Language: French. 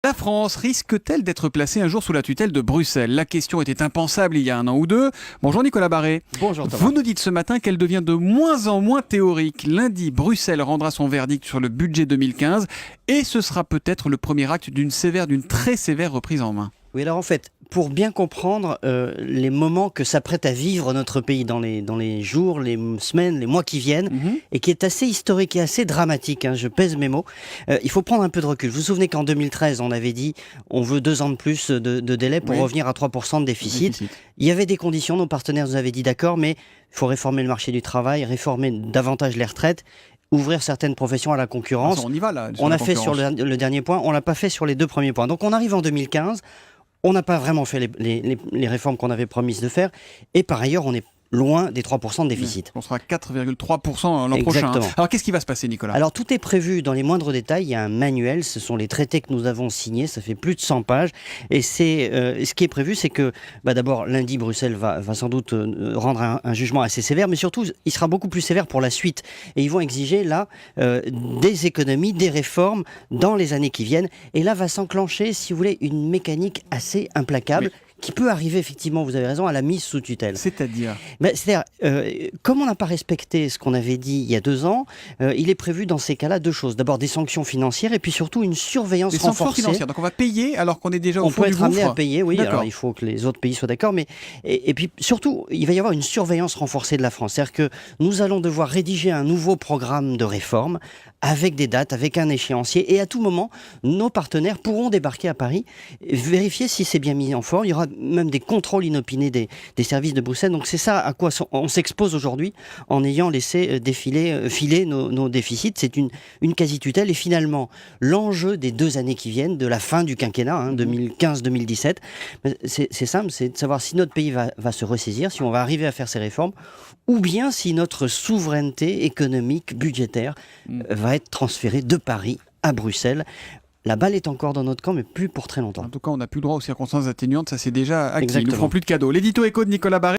La France risque-t-elle d'être placée un jour sous la tutelle de Bruxelles? La question était impensable il y a un an ou deux. Bonjour Nicolas Barré. Bonjour Thomas. Vous nous dites ce matin qu'elle devient de moins en moins théorique. Lundi, Bruxelles rendra son verdict sur le budget 2015 et ce sera peut-être le premier acte d'une très sévère reprise en main. Oui, alors en fait, pour bien comprendre les moments que s'apprête à vivre notre pays dans les jours, les semaines, les mois qui viennent, et qui est assez historique et assez dramatique, hein, je pèse mes mots, il faut prendre un peu de recul. Vous vous souvenez qu'en 2013, on avait dit on veut 2 ans de plus de délai pour revenir à 3% de déficit. Il y avait des conditions, nos partenaires nous avaient dit d'accord, mais il faut réformer le marché du travail, réformer davantage les retraites, ouvrir certaines professions à la concurrence. On y va là. On l'a fait sur le dernier point, on l'a pas fait sur les 2 premiers points. Donc on arrive en 2015, on n'a pas vraiment fait les réformes qu'on avait promises de faire, et par ailleurs on est loin des 3% de déficit. On sera à 4,3% l'an prochain. Exactement. Alors qu'est-ce qui va se passer, Nicolas? Alors tout est prévu dans les moindres détails, il y a un manuel, ce sont les traités que nous avons signés, ça fait plus de 100 pages, et ce qui est prévu, c'est que d'abord lundi, Bruxelles va sans doute rendre un jugement assez sévère, mais surtout il sera beaucoup plus sévère pour la suite, et ils vont exiger là des économies, des réformes dans les années qui viennent, et là va s'enclencher, si vous voulez, une mécanique assez implacable, qui peut arriver effectivement, vous avez raison, à la mise sous tutelle. C'est-à-dire comme on n'a pas respecté ce qu'on avait dit il y a 2 ans, il est prévu dans ces cas-là 2 choses. D'abord des sanctions financières et puis surtout une surveillance des sanctions renforcée. financières. Donc on va payer alors qu'on est déjà au fond du gouffre. On peut être amené à payer, oui. D'accord. Alors il faut que les autres pays soient d'accord, mais et puis surtout il va y avoir une surveillance renforcée de la France. C'est-à-dire que nous allons devoir rédiger un nouveau programme de réforme avec des dates, avec un échéancier, et à tout moment nos partenaires pourront débarquer à Paris, vérifier si c'est bien mis en forme. Il y aura même des contrôles inopinés des services de Bruxelles. Donc c'est ça à quoi on s'expose aujourd'hui en ayant laissé filer nos déficits. C'est une quasi-tutelle, et finalement l'enjeu des 2 années qui viennent, de la fin du quinquennat, 2015-2017, c'est simple, c'est de savoir si notre pays va se ressaisir, si on va arriver à faire ces réformes, ou bien si notre souveraineté économique, budgétaire va être transférée de Paris à Bruxelles. La balle est encore dans notre camp, mais plus pour très longtemps. En tout cas, on n'a plus le droit aux circonstances atténuantes, ça c'est déjà acquis. Exactement. Ils nous feront plus de cadeaux. L'édito écho de Nicolas Barré.